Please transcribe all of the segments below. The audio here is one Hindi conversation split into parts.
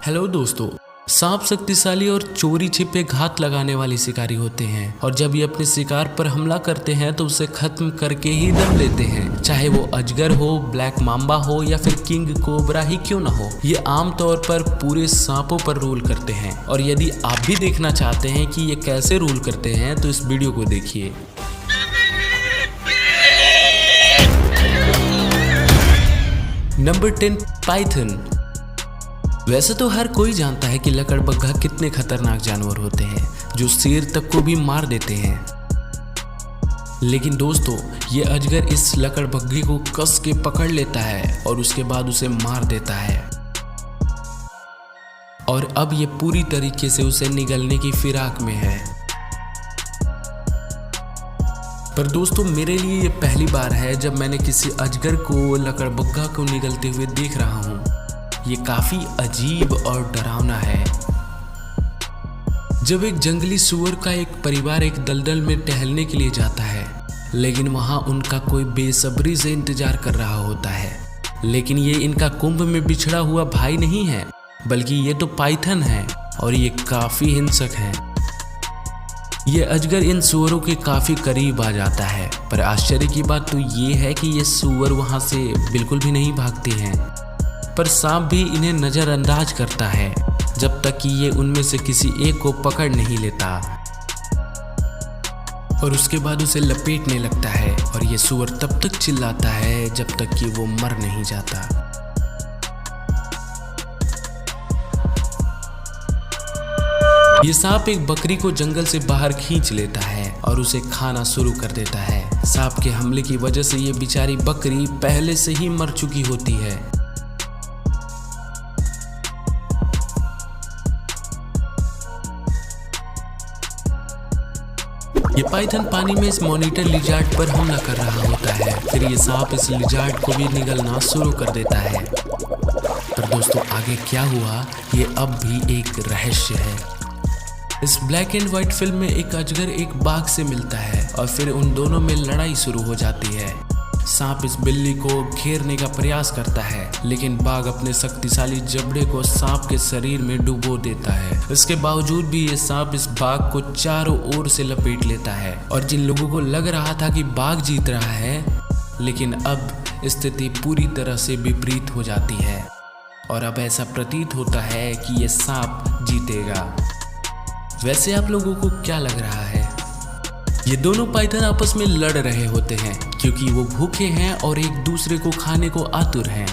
हेलो दोस्तों। सांप शक्तिशाली और चोरी छिपे घात लगाने वाले शिकारी होते हैं और जब ये अपने शिकार पर हमला करते हैं तो उसे खत्म करके ही दम लेते हैं, चाहे वो अजगर हो, ब्लैक माम्बा हो या फिर किंग कोबरा ही क्यों ना हो। ये आमतौर पर पूरे सांपों पर रूल करते हैं और यदि आप भी देखना चाहते हैं कि ये कैसे रूल करते हैं तो इस वीडियो को देखिए। Number 10, Python. वैसे तो हर कोई जानता है कि लकड़बग्घा कितने खतरनाक जानवर होते हैं जो शेर तक को भी मार देते हैं, लेकिन दोस्तों ये अजगर इस लकड़बग्घे को कस के पकड़ लेता है और उसके बाद उसे मार देता है और अब ये पूरी तरीके से उसे निगलने की फिराक में है। पर दोस्तों मेरे लिए ये पहली बार है जब मैंने किसी अजगर को लकड़बग्घा को निगलते हुए देख रहा हूँ। ये काफी अजीब और डरावना है। जब एक जंगली सूअर का एक परिवार एक दलदल में टहलने के लिए जाता है, लेकिन वहां उनका कोई बेसब्री से इंतजार कर रहा होता है, लेकिन ये इनका कुंभ में बिछड़ा हुआ भाई नहीं है, बल्कि ये तो पाइथन है और ये काफी हिंसक है। ये अजगर इन सूअरों के काफी करीब आ जाता है, पर आश्चर्य की बात तो ये है कि ये सूअर वहां से बिल्कुल भी नहीं भागते हैं, पर सांप भी इन्हें नजरअंदाज करता है जब तक कि ये उनमें से किसी एक को पकड़ नहीं लेता और उसके बाद उसे लपेटने लगता है और ये सूअर तब तक चिल्लाता है जब तक कि वो मर नहीं जाता। ये सांप एक बकरी को जंगल से बाहर खींच लेता है और उसे खाना शुरू कर देता है। सांप के हमले की वजह से ये बेचारी बकरी पहले से ही मर चुकी होती है। ये पाइथन पानी में इस मॉनिटर लिजार्ड पर हमला कर रहा होता है, फिर ये सांप इस लिजार्ड को भी निगलना शुरू कर देता है। पर दोस्तों आगे क्या हुआ ये अब भी एक रहस्य है। इस ब्लैक एंड व्हाइट फिल्म में एक अजगर एक बाघ से मिलता है और फिर उन दोनों में लड़ाई शुरू हो जाती है। सांप इस बिल्ली को घेरने का प्रयास करता है, लेकिन बाघ अपने शक्तिशाली जबड़े को सांप के शरीर में डुबो देता है। इसके बावजूद भी ये सांप इस बाघ को चारों ओर से लपेट लेता है और जिन लोगों को लग रहा था कि बाघ जीत रहा है, लेकिन अब स्थिति पूरी तरह से विपरीत हो जाती है और अब ऐसा प्रतीत होता है कि ये सांप जीतेगा। वैसे आप लोगों को क्या लग रहा है? ये दोनों पाइथन आपस में लड़ रहे होते हैं क्योंकि वो भूखे हैं और एक दूसरे को खाने को आतुर हैं,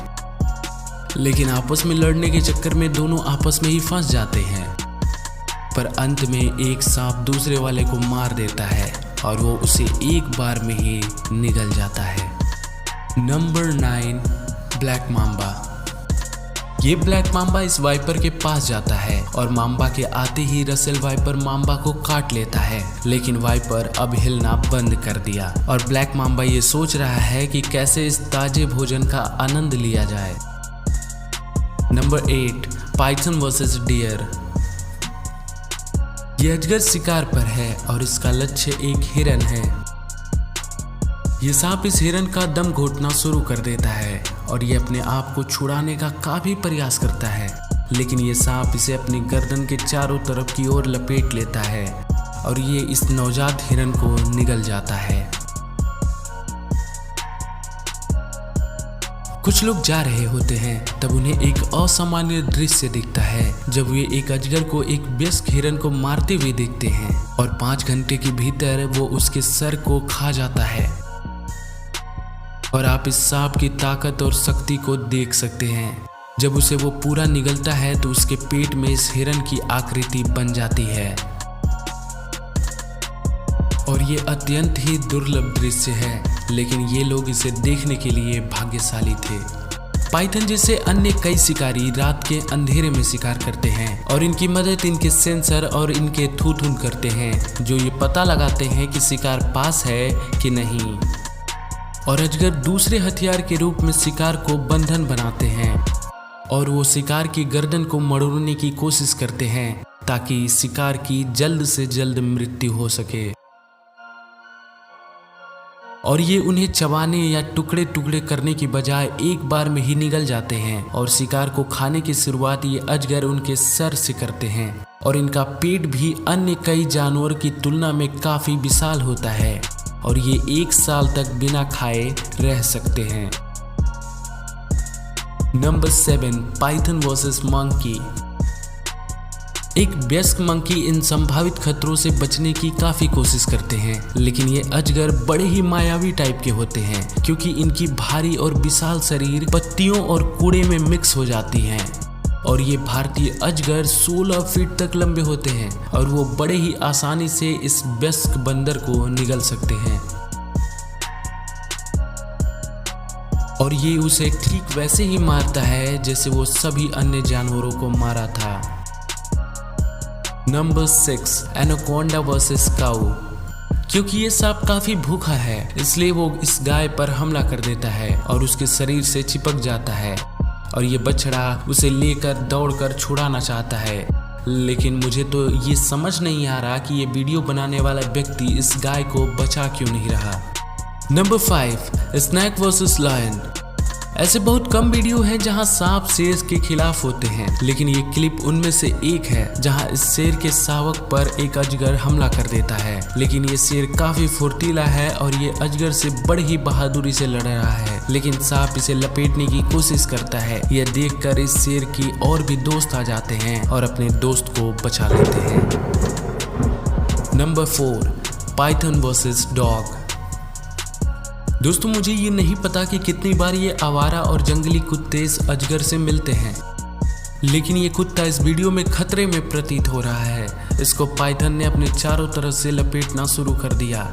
लेकिन आपस में लड़ने के चक्कर में दोनों आपस में ही फंस जाते हैं। पर अंत में एक सांप दूसरे वाले को मार देता है और वो उसे एक बार में ही निगल जाता है। Number 9, black mamba. ये ब्लैक माम्बा इस वाइपर के पास जाता है और माम्बा के आते ही रसेल वाइपर माम्बा को काट लेता है, लेकिन वाइपर अब हिलना बंद कर दिया और ब्लैक माम्बा ये सोच रहा है कि कैसे इस ताजे भोजन का आनंद लिया जाए। Number 8, python versus deer. ये अजगर शिकार पर है और इसका लक्ष्य एक हिरन है। ये सांप इस हिरन का दम घोटना शुरू कर देता है और ये अपने आप को छुड़ाने का काफी प्रयास करता है, लेकिन ये सांप इसे अपनी गर्दन के चारों तरफ की ओर लपेट लेता है और ये इस नवजात हिरन को निगल जाता है। कुछ लोग जा रहे होते हैं, तब उन्हें एक असामान्य दृश्य दिखता है जब वे एक अजगर को एक वयस्क हिरन को मारते हुए देखते हैं और 5 घंटे के भीतर वो उसके सर को खा जाता है और आप इस सांप की ताकत और शक्ति को देख सकते हैं। जब उसे वो पूरा निगलता है तो उसके पेट में इस हिरन की आकृति बन जाती है और ये अत्यंत ही दुर्लभ दृश्य है, लेकिन ये लोग इसे देखने के लिए भाग्यशाली थे। पाइथन जैसे अन्य कई शिकारी रात के अंधेरे में शिकार करते हैं और इनकी मदद इनके सेंसर और इनके थूथून करते हैं जो ये पता लगाते हैं कि शिकार पास है कि नहीं, और अजगर दूसरे हथियार के रूप में शिकार को बंधन बनाते हैं और वो शिकार की गर्दन को मरोड़ने की कोशिश करते हैं ताकि शिकार की जल्द से जल्द मृत्यु हो सके। और ये उन्हें चबाने या टुकड़े टुकड़े करने की बजाय एक बार में ही निगल जाते हैं। और शिकार को खाने की शुरुआत ये अजगर उनके सर से करते हैं और इनका पेट भी अन्य कई जानवरों की तुलना में काफी विशाल होता है और ये 1 साल तक बिना खाए रह सकते हैं। Number 7, Python versus monkey. एक वयस्क मंकी इन संभावित खतरों से बचने की काफी कोशिश करते हैं, लेकिन ये अजगर बड़े ही मायावी टाइप के होते हैं क्योंकि इनकी भारी और विशाल शरीर पत्तियों और कूड़े में मिक्स हो जाती हैं। और ये भारतीय अजगर 16 फीट तक लंबे होते हैं और वो बड़े ही आसानी से इस वयस्क बंदर को निगल सकते हैं और ये उसे ठीक वैसे ही मारता है जैसे वो सभी अन्य जानवरों को मारा था। नंबर 6, एनाकोंडा वर्सेस काऊ। क्योंकि ये सांप काफी भूखा है इसलिए वो इस गाय पर हमला कर देता है और उसके शरीर से चिपक जाता है और ये बछड़ा उसे लेकर दौड़कर छुड़ाना चाहता है। लेकिन मुझे तो ये समझ नहीं आ रहा कि ये वीडियो बनाने वाला व्यक्ति इस गाय को बचा क्यों नहीं रहा। Number 5, snake versus lion. ऐसे बहुत कम वीडियो हैं जहां सांप शेर के खिलाफ होते हैं, लेकिन ये क्लिप उनमें से एक है जहां इस शेर के शावक पर एक अजगर हमला कर देता है। लेकिन ये शेर काफी फुर्तीला है और ये अजगर से बड़ी ही बहादुरी से लड़ रहा है, लेकिन सांप इसे लपेटने की कोशिश करता है। यह देखकर इस शेर की और भी दोस्त आ जाते हैं और अपने दोस्त को बचा लेते हैं। Number 4, Python versus dog. दोस्तों मुझे ये नहीं पता कि कितनी बार ये आवारा और जंगली कुत्ते इस अजगर से मिलते हैं, लेकिन ये कुत्ता इस वीडियो में खतरे में प्रतीत हो रहा है। इसको पाइथन ने अपने चारों तरफ से लपेटना शुरू कर दिया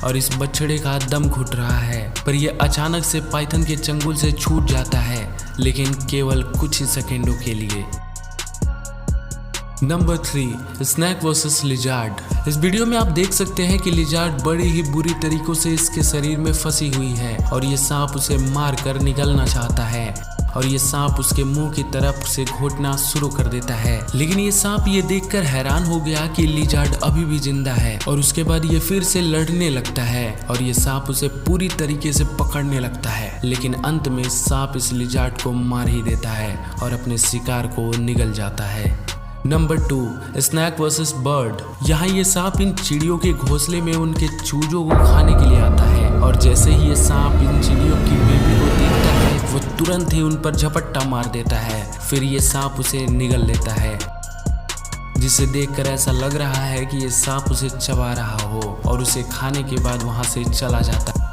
और इस बछड़े का दम घुट रहा है, पर यह अचानक से पाइथन के चंगुल से छूट जाता है, लेकिन केवल कुछ ही सेकेंडों के लिए। Number 3, snake versus lizard. इस वीडियो में आप देख सकते हैं कि लिजार्ड बड़ी ही बुरी तरीकों से इसके शरीर में फंसी हुई है और ये सांप उसे मारकर निगलना चाहता है और ये सांप उसके मुंह की तरफ से घोटना शुरू कर देता है। लेकिन ये सांप ये देखकर हैरान हो गया कि लिजार्ड अभी भी जिंदा है और उसके बाद ये फिर से लड़ने लगता है और ये सांप उसे पूरी तरीके से पकड़ने लगता है, लेकिन अंत में सांप इस लिजार्ड को मार ही देता है और अपने शिकार को निगल जाता है। Number 2, snake versus bird. यहाँ ये सांप इन चिड़ियों के घोंसले में उनके चूजों को खाने के लिए आता है और जैसे ही ये सांप इन चिड़ियों की बेबी को देखता है वो तुरंत ही उन पर झपट्टा मार देता है। फिर ये सांप उसे निगल लेता है, जिसे देखकर ऐसा लग रहा है कि ये सांप उसे चबा रहा हो और उसे खाने के बाद वहां से चला जाता है।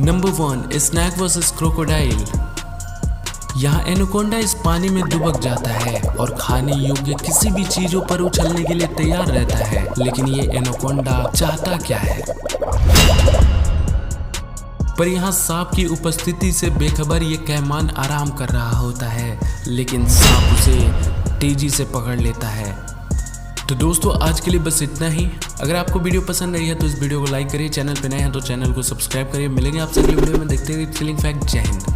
Number 1, snake versus crocodile. यहाँ एनाकोंडा इस पानी में दुबक जाता है और खाने योग्य किसी भी चीजों पर उछलने के लिए तैयार रहता है, लेकिन ये एनाकोंडा चाहता क्या है। पर यहाँ सांप की उपस्थिति से बेखबर ये कैमान आराम कर रहा होता है, लेकिन सांप उसे तेजी से पकड़ लेता है। तो दोस्तों आज के लिए बस इतना ही। अगर आपको वीडियो पसंद आई है तो इस वीडियो को लाइक करिए, चैनल पे नए हैं तो चैनल को सब्सक्राइब करिए। मिलेंगे आपसे अगले वीडियो में, देखते रहिए चिलिंग फैक्ट। जय हिंद।